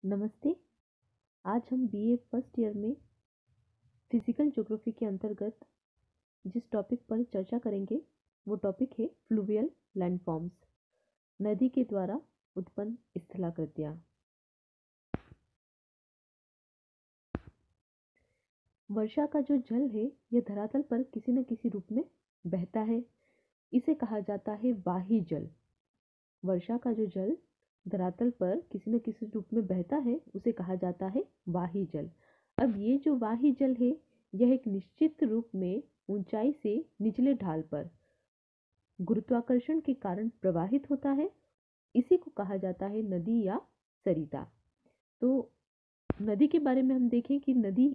नमस्ते। आज हम बीए फर्स्ट ईयर में फिजिकल ज्योग्राफी के अंतर्गत जिस टॉपिक पर चर्चा करेंगे वो टॉपिक है फ्लूवियल लैंडफॉर्म्स, नदी के द्वारा उत्पन्न स्थलाकृतियाँ। वर्षा का जो जल है यह धरातल पर किसी न किसी रूप में बहता है। इसे कहा जाता है वाही जल। वर्षा का जो जल धरातल पर किसी न किसी रूप में बहता है उसे कहा जाता है वाही जल। अब ये जो वाही जल है यह एक निश्चित रूप में ऊंचाई से निचले ढाल पर गुरुत्वाकर्षण के कारण प्रवाहित होता है। इसी को कहा जाता है नदी या सरिता। तो नदी के बारे में हम देखें कि नदी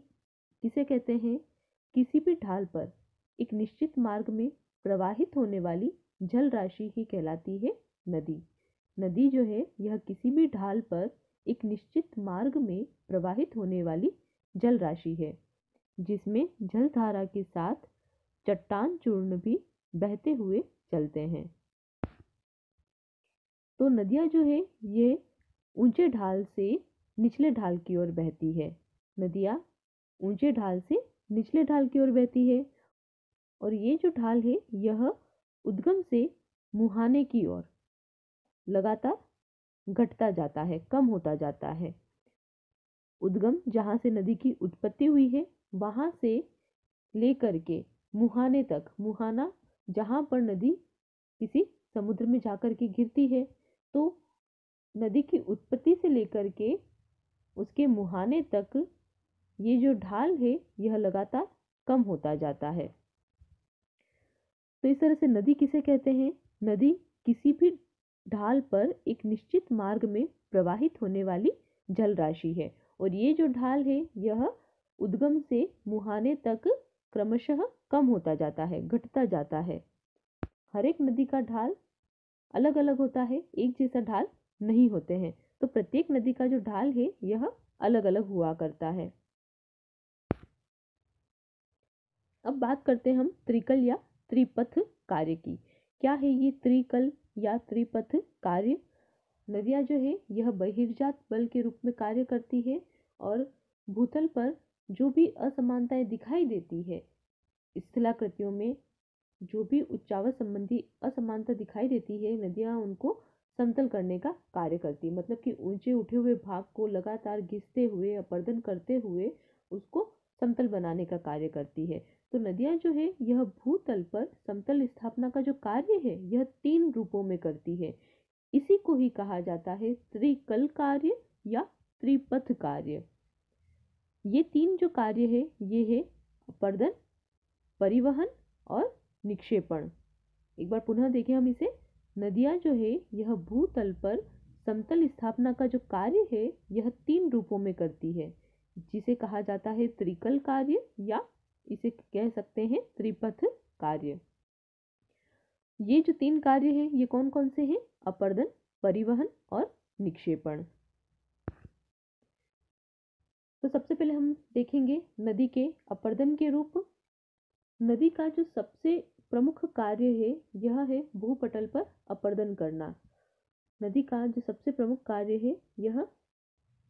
किसे कहते हैं? किसी भी ढाल पर एक निश्चित मार्ग में प्रवाहित होने वाली जल राशि ही कहलाती है नदी। नदी जो है यह किसी भी ढाल पर एक निश्चित मार्ग में प्रवाहित होने वाली जल राशि है, जिसमें जलधारा के साथ चट्टान चूर्ण भी बहते हुए चलते हैं। तो नदियाँ जो है ये ऊंचे ढाल से निचले ढाल की ओर बहती है। नदियाँ ऊंचे ढाल से निचले ढाल की ओर बहती है और ये जो ढाल है यह उद्गम से मुहाने की ओर लगातार घटता जाता है, कम होता जाता है। उद्गम जहाँ से नदी की उत्पत्ति हुई है वहाँ से लेकर के मुहाने तक, मुहाना जहाँ पर नदी किसी समुद्र में जाकर के गिरती है, तो नदी की उत्पत्ति से लेकर के उसके मुहाने तक ये जो ढाल है यह लगातार कम होता जाता है। तो इस तरह से नदी किसे कहते हैं? नदी किसी भी ढाल पर एक निश्चित मार्ग में प्रवाहित होने वाली जल राशि है और ये जो ढाल है यह उद्गम से मुहाने तक क्रमशः कम होता जाता है, घटता जाता है। हर एक नदी का ढाल अलग अलग होता है, एक जैसा ढाल नहीं होते हैं। तो प्रत्येक नदी का जो ढाल है यह अलग अलग हुआ करता है। अब बात करते हैं हम त्रिकल या त्रिपथ कार्य की। क्या है ये त्रिकल या त्रिपथ कार्य? नदियाँ जो है यह बहिर्जात बल के रूप में कार्य करती है और भूतल पर जो भी असमानताएं दिखाई देती है, स्थलाकृतियों में जो भी उच्चावच संबंधी असमानता दिखाई देती है, नदियाँ उनको समतल करने का कार्य करती है। मतलब कि ऊंचे उठे हुए भाग को लगातार घिसते हुए, अपर्दन करते हुए उसको समतल बनाने का कार्य करती है। तो नदियाँ जो है यह भूतल पर समतल स्थापना का जो कार्य है यह 3 रूपों में करती है। इसी को ही कहा जाता है त्रिकल कार्य या त्रिपथ कार्य। ये 3 जो कार्य है ये है अपर्दन, परिवहन और निक्षेपण। एक बार पुनः देखें हम इसे। नदियाँ जो है यह भूतल पर समतल स्थापना का जो कार्य है यह 3 रूपों में करती है, जिसे कहा जाता है त्रिकल कार्य या इसे कह सकते हैं त्रिपथ कार्य। ये जो 3 कार्य हैं ये कौन कौन से हैं? अपर्दन, परिवहन और निक्षेपण। तो सबसे पहले हम देखेंगे नदी के अपर्दन के रूप। नदी का जो सबसे प्रमुख कार्य है यह है भूपटल पर अपर्दन करना। नदी का जो सबसे प्रमुख कार्य है यह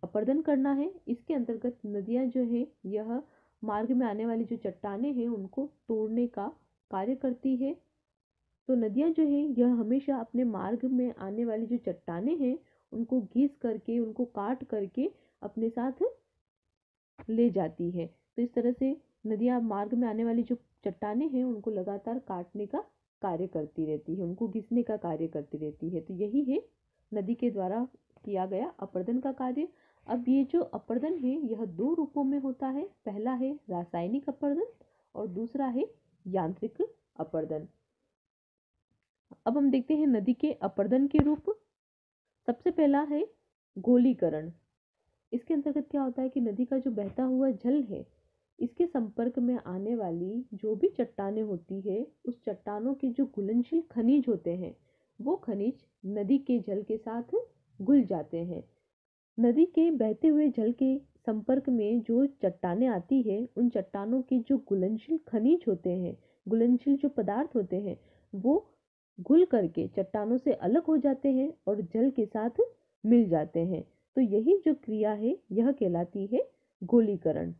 अपर्दन करना है। इसके अंतर्गत नदियाँ जो है यह मार्ग में आने वाली जो चट्टानें हैं उनको तोड़ने का कार्य करती है। तो नदियाँ जो है यह हमेशा अपने मार्ग में आने वाली जो चट्टानें हैं उनको घिस करके, उनको काट करके अपने साथ ले जाती है। तो इस तरह से नदियाँ मार्ग में आने वाली जो चट्टानें हैं उनको लगातार काटने का कार्य करती रहती है, उनको घिसने का कार्य करती रहती है। तो यही है नदी के द्वारा किया गया अपर्दन का कार्य। अब ये जो अपर्दन है यह 2 रूपों में होता है। पहला है रासायनिक अपर्दन और दूसरा है यांत्रिक अपर्दन। अब हम देखते हैं नदी के अपर्दन के रूप। सबसे पहला है गोलीकरण। इसके अंतर्गत क्या होता है कि नदी का जो बहता हुआ जल है इसके संपर्क में आने वाली जो भी चट्टानें होती है उस चट्टानों के जो घुलनशील खनिज होते हैं वो खनिज नदी के जल के साथ घुल जाते हैं। नदी के बहते हुए जल के संपर्क में जो चट्टानें आती है उन चट्टानों के जो घुलनशील खनिज होते हैं, घुलनशील जो पदार्थ होते हैं वो घुल करके चट्टानों से अलग हो जाते हैं और जल के साथ मिल जाते हैं। तो यही जो क्रिया है यह कहलाती है गोलीकरण।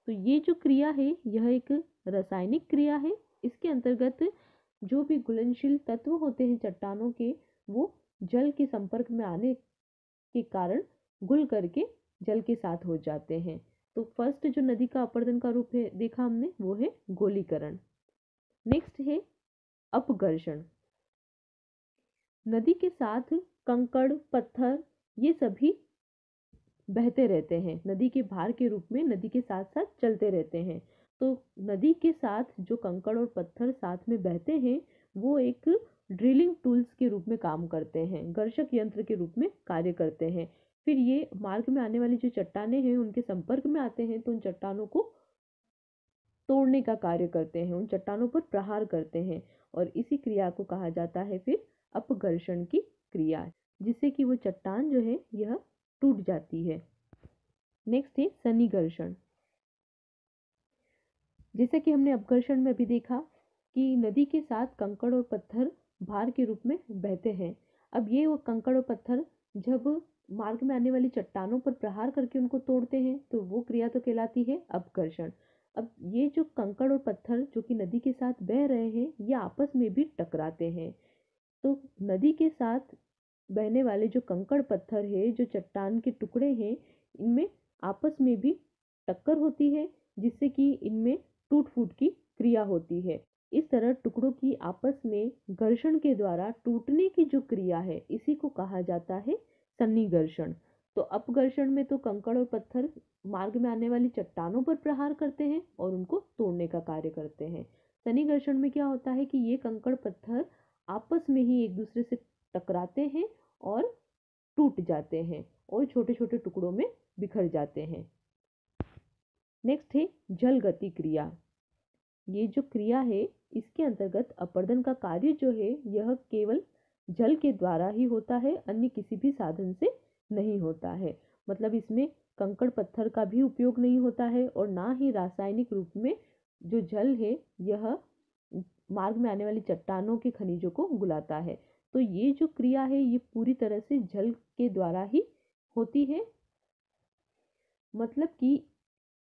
तो ये जो क्रिया है यह एक रासायनिक क्रिया है। इसके अंतर्गत जो भी घुलनशील तत्व होते हैं चट्टानों के, वो जल के संपर्क में आने के कारण घुल करके जल के साथ हो जाते हैं। तो फर्स्ट जो नदी का अपरदन का रूप है देखा हमने, वो है गोलीकरण। नेक्स्ट है अपघर्षण। नदी के साथ कंकड़ पत्थर ये सभी बहते रहते हैं, नदी के भार के रूप में नदी के साथ साथ चलते रहते हैं। तो नदी के साथ जो कंकड़ और पत्थर साथ में बहते हैं वो एक ड्रिलिंग टूल्स के रूप में काम करते हैं, घर्षक यंत्र के रूप में कार्य करते हैं। फिर ये मार्ग में आने वाली जो चट्टानें हैं उनके संपर्क में आते हैं तो उन चट्टानों को तोड़ने का कार्य करते हैं, उन चट्टानों पर प्रहार करते हैं, और इसी क्रिया को कहा जाता है फिर अपघर्षण की क्रिया, जिससे कि वो चट्टान जो है यह टूट जाती है। नेक्स्ट है सन्निघर्षण। जैसे कि हमने अपघर्षण में अभी देखा कि नदी के साथ कंकड़ और पत्थर भार के रूप में बहते हैं। अब ये वो कंकड़ और पत्थर जब मार्ग में आने वाली चट्टानों पर प्रहार करके उनको तोड़ते हैं तो वो क्रिया तो कहलाती है अपघर्षण। अब ये जो कंकड़ और पत्थर जो कि नदी के साथ बह रहे हैं ये आपस में भी टकराते हैं। तो नदी के साथ बहने वाले जो कंकड़ पत्थर है, जो चट्टान के टुकड़े हैं, इनमें आपस में भी टक्कर होती है, जिससे कि इनमें टूट फूट की क्रिया होती है। इस तरह टुकड़ों की आपस में घर्षण के द्वारा टूटने की जो क्रिया है इसी को कहा जाता है सन्निघर्षण। तो अपघर्षण में तो कंकड़ और पत्थर मार्ग में आने वाली चट्टानों पर प्रहार करते हैं और उनको तोड़ने का कार्य करते हैं। सन्निघर्षण में क्या होता है कि ये कंकड़ पत्थर आपस में ही एक दूसरे से टकराते हैं और टूट जाते हैं और छोटे छोटे टुकड़ों में बिखर जाते हैं। नेक्स्ट है जल गति क्रिया। ये जो क्रिया है इसके अंतर्गत अपरदन का कार्य जो है यह केवल जल के द्वारा ही होता है, अन्य किसी भी साधन से नहीं होता है। मतलब इसमें कंकड़ पत्थर का भी उपयोग नहीं होता है और ना ही रासायनिक रूप में जो जल है यह मार्ग में आने वाली चट्टानों के खनिजों को गुलाता है। तो ये जो क्रिया है ये पूरी तरह से जल के द्वारा ही होती है। मतलब कि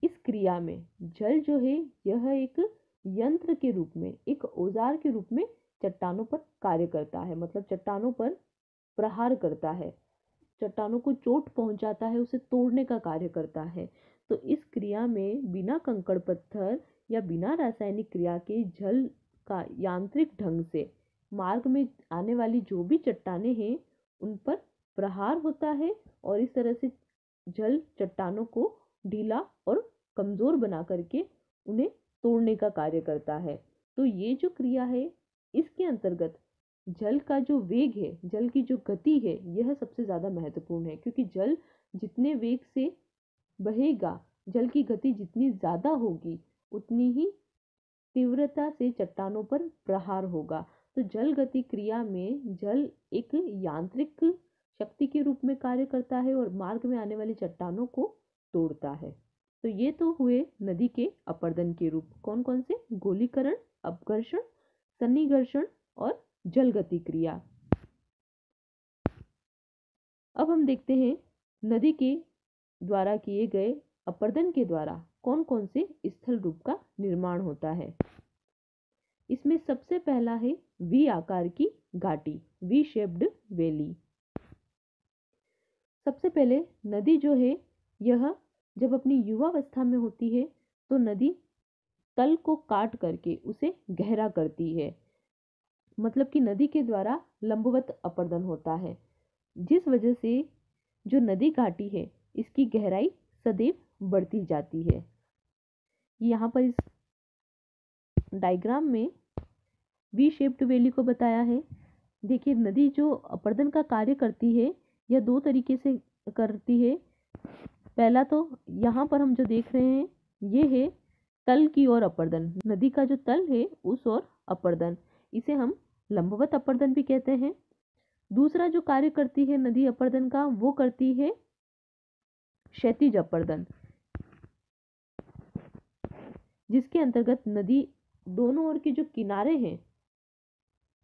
इस क्रिया में जल जो है यह एक यंत्र के रूप में, एक औजार के रूप में चट्टानों पर कार्य करता है, मतलब चट्टानों पर प्रहार करता है, चट्टानों को चोट पहुंचाता है, उसे तोड़ने का कार्य करता है। तो इस क्रिया में बिना कंकड़ पत्थर या बिना रासायनिक क्रिया के जल का यांत्रिक ढंग से मार्ग में आने वाली जो भी चट्टानें हैं उन पर प्रहार होता है और इस तरह से जल चट्टानों को ढीला और कमजोर बना करके उन्हें तोड़ने का कार्य करता है। तो ये जो क्रिया है इसके अंतर्गत जल का जो वेग है, जल की जो गति है, यह सबसे ज्यादा महत्वपूर्ण है, क्योंकि जल जितने वेग से बहेगा, जल की गति जितनी ज्यादा होगी उतनी ही तीव्रता से चट्टानों पर प्रहार होगा। तो जल गति क्रिया में जल एक यांत्रिक शक्ति के रूप में कार्य करता है और मार्ग में आने वाली चट्टानों को तोड़ता है। तो ये तो हुए नदी के अपरदन के रूप, कौन कौन से? गोलीकरण, अपघर्षण, सन्निघर्षण और जल गति क्रिया। अब हम देखते हैं नदी के द्वारा किए गए अपरदन के द्वारा कौन कौन से स्थल रूप का निर्माण होता है। इसमें सबसे पहला है वी आकार की घाटी, वी शेप्ड वैली। सबसे पहले नदी जो है यह जब अपनी युवावस्था में होती है तो नदी तल को काट करके उसे गहरा करती है, मतलब कि नदी के द्वारा लंबवत अपरदन होता है, जिस वजह से जो नदी घाटी है इसकी गहराई सदैव बढ़ती जाती है। यहाँ पर इस डायग्राम में वी शेप्ड वैली को बताया है। देखिए नदी जो अपरदन का कार्य करती है यह दो तरीके से करती है। पहला तो यहाँ पर हम जो देख रहे हैं ये है तल की ओर अपरदन, नदी का जो तल है उस ओर अपरदन, इसे हम लंबवत अपरदन भी कहते हैं। दूसरा जो कार्य करती है नदी अपरदन का वो करती है क्षैतिज अपरदन, जिसके अंतर्गत नदी दोनों ओर के जो किनारे हैं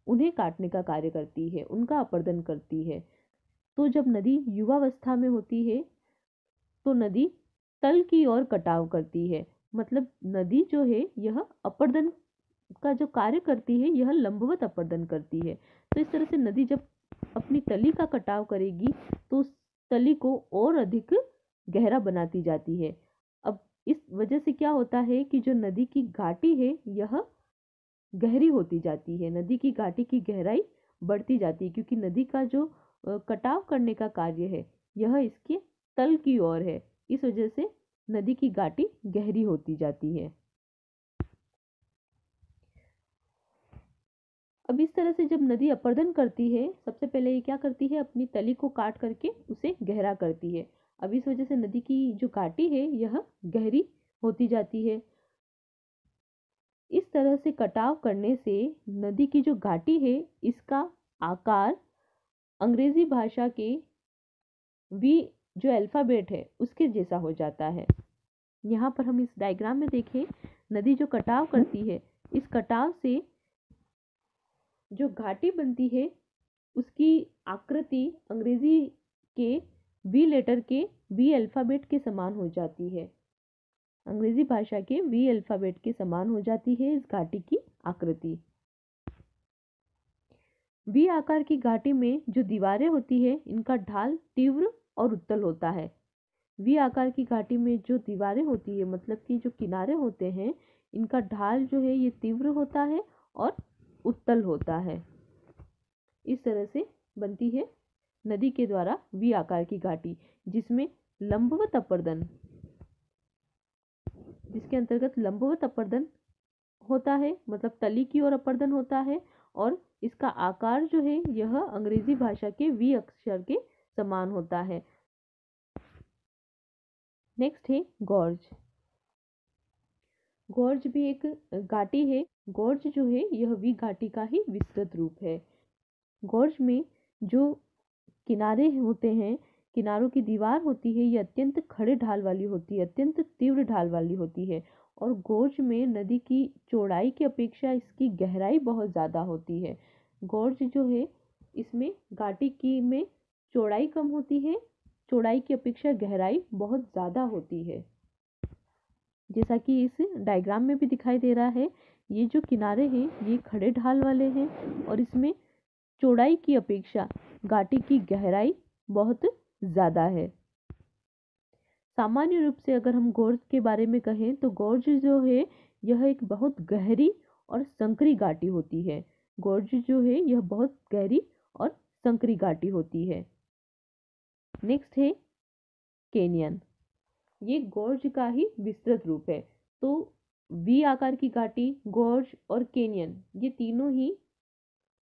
उन्हें काटने का कार्य करती है, उनका अपरदन करती है। तो जब नदी युवावस्था में होती है तो नदी तल की ओर कटाव करती है। मतलब नदी जो है यह अपर्दन का जो कार्य करती है यह लंबवत अपर्दन करती है। तो इस तरह से नदी जब अपनी तली का कटाव करेगी तो उस तली को और अधिक गहरा बनाती जाती है। अब इस वजह से क्या होता है कि जो नदी की घाटी है यह गहरी होती जाती है, नदी की घाटी की गहराई बढ़ती जाती है, क्योंकि नदी का जो कटाव करने का कार्य है यह इसके तल की ओर है। इस वजह से नदी की घाटी गहरी होती जाती है। अब इस तरह से जब नदी अपर्दन करती है, सबसे पहले ये क्या करती है, अपनी तली को काट करके उसे गहरा करती है। अब इस वजह से नदी की जो घाटी है यह गहरी होती जाती है। इस तरह से कटाव करने से नदी की जो घाटी है इसका आकार अंग्रेजी भाषा के वी जो अल्फाबेट है उसके जैसा हो जाता है। यहाँ पर हम इस डायग्राम में देखें, नदी जो कटाव करती है, इस कटाव से जो घाटी बनती है उसकी आकृति अंग्रेजी के वी लेटर के वी अल्फाबेट के समान हो जाती है। अंग्रेजी भाषा के वी अल्फाबेट के समान हो जाती है इस घाटी की आकृति। वी आकार की घाटी में जो दीवारें होती है इनका ढाल तीव्र और उत्तल होता है। वी आकार की घाटी में जो दीवारें होती है, मतलब कि जो किनारे होते हैं, इनका ढाल जो है ये तीव्र होता है और उत्तल होता है। इस तरह से बनती है नदी के द्वारा वी आकार की घाटी, जिसमें लंबवत अपर्दन, जिसके अंतर्गत लंबवत अपर्दन होता है, मतलब तली की ओर अपर्दन होता है, और इसका आकार जो है यह अंग्रेजी भाषा के वी अक्षर के समान होता है। नेक्स्ट है गॉर्ज। गॉर्ज भी एक घाटी है। गॉर्ज जो है यह वी घाटी का ही विस्तृत रूप है। गॉर्ज में जो किनारे होते हैं, किनारों की दीवार होती है, ये अत्यंत खड़े ढाल वाली होती है, अत्यंत तीव्र ढाल वाली होती है। और गॉर्ज में नदी की चौड़ाई की अपेक्षा इसकी गहराई बहुत ज़्यादा होती है। गॉर्ज जो है इसमें घाटी की में चौड़ाई कम होती है, चौड़ाई की अपेक्षा गहराई बहुत ज़्यादा होती है। जैसा कि इस डायग्राम में भी दिखाई दे रहा है, ये जो किनारे हैं ये खड़े ढाल वाले हैं और इसमें चौड़ाई की अपेक्षा घाटी की गहराई बहुत ज़्यादा है। सामान्य रूप से अगर हम गॉर्ज के बारे में कहें तो गॉर्ज जो है यह एक बहुत गहरी और संकरी घाटी होती है। गॉर्ज जो है यह बहुत गहरी और संकरी घाटी होती है। नेक्स्ट है कैनियन। ये गॉर्ज का ही विस्तृत रूप है। तो वी आकार की घाटी, गॉर्ज और कैनियन, ये तीनों ही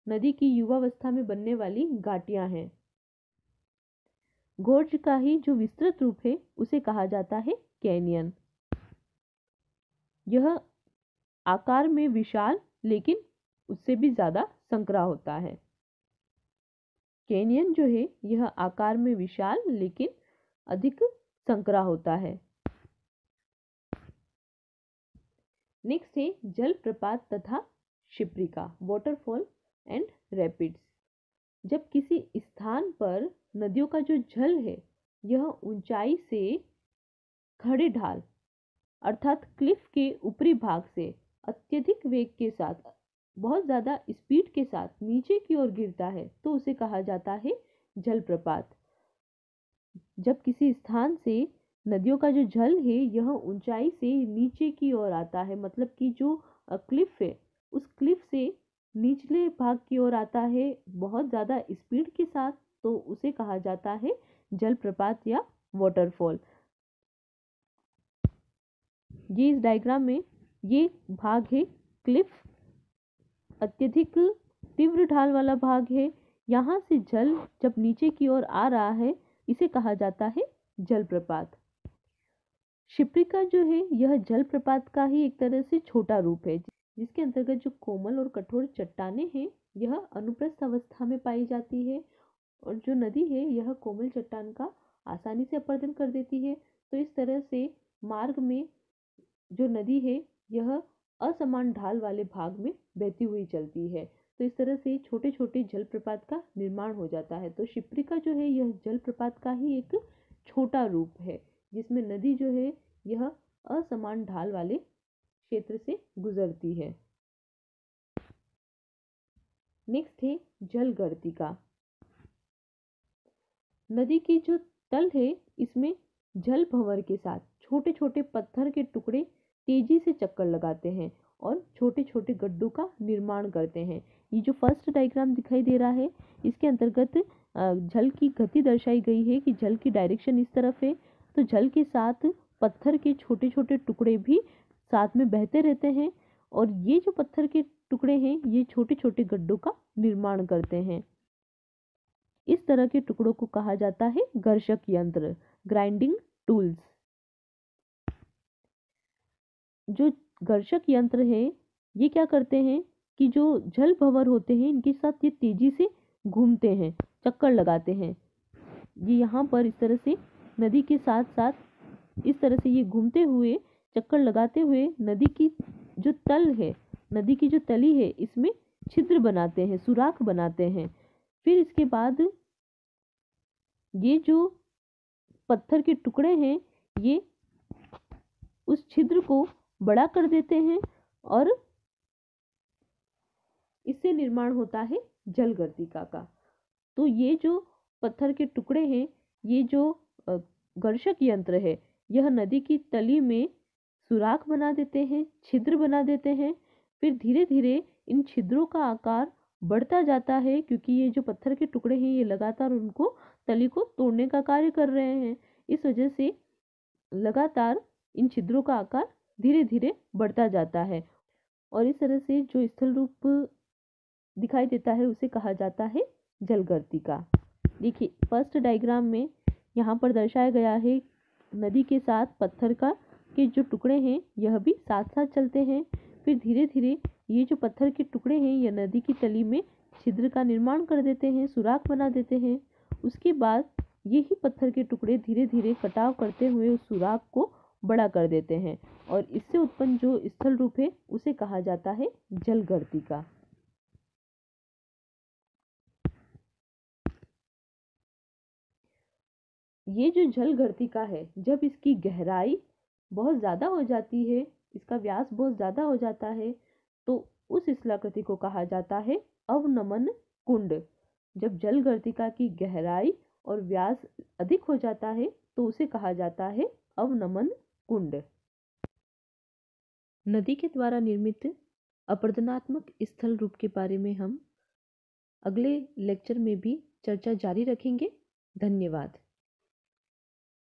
नदी की युवावस्था में बनने वाली घाटियां हैं। गॉर्ज का ही जो विस्तृत रूप है उसे कहा जाता है कैनियन। यह आकार में विशाल लेकिन उससे भी ज्यादा संकरा होता है। कैनियन जो है यह आकार में विशाल लेकिन अधिक संकरा होता है। नेक्स्ट है जलप्रपात तथा शिप्रिका, वाटरफॉल एंड रैपिड्स। जब किसी स्थान पर नदियों का जो जल है यह ऊंचाई से खड़े ढाल अर्थात क्लिफ के ऊपरी भाग से अत्यधिक वेग के साथ, बहुत ज़्यादा स्पीड के साथ नीचे की ओर गिरता है तो उसे कहा जाता है जलप्रपात। जब किसी स्थान से नदियों का जो जल है यह ऊंचाई से नीचे की ओर आता है, मतलब कि जो क्लिफ है उस क्लिफ से निचले भाग की ओर आता है बहुत ज़्यादा स्पीड के साथ, तो उसे कहा जाता है जलप्रपात या वाटरफॉल। ये इस डायग्राम में ये भाग है क्लिफ, अत्यधिक तीव्र ढाल वाला भाग है। यहाँ से जल जब नीचे की ओर आ रहा है इसे कहा जाता है जलप्रपात। शिप्रिका जो है यह जलप्रपात का ही एक तरह से छोटा रूप है, जिसके अंतर्गत जो कोमल और कठोर चट्टानें हैं यह अनुप्रस्थ अवस्था में पाई जाती है और जो नदी है यह कोमल चट्टान का आसानी से अपर्दन कर देती है। तो इस तरह से मार्ग में जो नदी है यह असमान ढाल वाले भाग में बहती हुई चलती है। तो इस तरह से छोटे छोटे जलप्रपात का निर्माण हो जाता है। तो शिप्रिका जो है यह जलप्रपात का ही एक छोटा रूप है, जिसमें नदी जो है यह असमान ढाल वाले क्षेत्र से गुजरती है। नेक्स्ट है जलगर्तिका। नदी की जो तल है इसमें जल भंवर के साथ छोटे छोटे पत्थर के टुकड़े तेजी से चक्कर लगाते हैं और छोटे छोटे गड्ढों का निर्माण करते हैं। ये जो फर्स्ट डायग्राम दिखाई दे रहा है इसके अंतर्गत जल की गति दर्शाई गई है कि जल की डायरेक्शन इस तरफ है, तो जल के साथ पत्थर के छोटे छोटे टुकड़े भी साथ में बहते रहते हैं और ये जो पत्थर के टुकड़े हैं ये छोटे छोटे गड्ढों का निर्माण करते हैं। इस तरह के टुकड़ों को कहा जाता है घर्षक यंत्र, ग्राइंडिंग टूल्स। जो घर्षक यंत्र है ये क्या करते हैं कि जो जल भंवर होते हैं इनके साथ ये तेजी से घूमते हैं, चक्कर लगाते हैं। ये यहाँ पर इस तरह से नदी के साथ साथ इस तरह से ये घूमते हुए चक्कर लगाते हुए नदी की जो तल है, नदी की जो तली है इसमें छिद्र बनाते हैं, सुराख बनाते हैं। फिर इसके बाद ये जो पत्थर के टुकड़े हैं ये उस छिद्र को बड़ा कर देते हैं और इससे निर्माण होता है जलगर्तिका का। तो ये जो पत्थर के टुकड़े हैं, ये जो घर्षक यंत्र है, यह नदी की तली में सुराख बना देते हैं, छिद्र बना देते हैं। फिर धीरे धीरे इन छिद्रों का आकार बढ़ता जाता है क्योंकि ये जो पत्थर के टुकड़े हैं ये लगातार उनको तली को तोड़ने का कार्य कर रहे हैं। इस वजह से लगातार इन छिद्रों का आकार धीरे धीरे बढ़ता जाता है और इस तरह से जो स्थल रूप दिखाई देता है उसे कहा जाता है जलगर्तिका। देखिए फर्स्ट डायग्राम में यहाँ पर दर्शाया गया है नदी के साथ पत्थर का के जो टुकड़े हैं यह भी साथ साथ चलते हैं। फिर धीरे धीरे ये जो पत्थर के टुकड़े हैं यह नदी की तली में छिद्र का निर्माण कर देते हैं, सुराख बना देते हैं। उसके बाद यही पत्थर के टुकड़े धीरे धीरे कटाव करते हुए उस सुराख को बड़ा कर देते हैं और इससे उत्पन्न जो स्थल रूप है उसे कहा जाता है जलगर्तिका। ये जो जलगर्तिका है जब इसकी गहराई बहुत ज़्यादा हो जाती है, इसका व्यास बहुत ज़्यादा हो जाता है, तो उस स्थलाकृति को कहा जाता है अवनमन कुंड। जब जलगर्तिका की गहराई और व्यास अधिक हो जाता है तो उसे कहा जाता है अवनमन कुंड। नदी के द्वारा निर्मित अपरदनात्मक स्थल रूप के बारे में हम अगले लेक्चर में भी चर्चा जारी रखेंगे। धन्यवाद।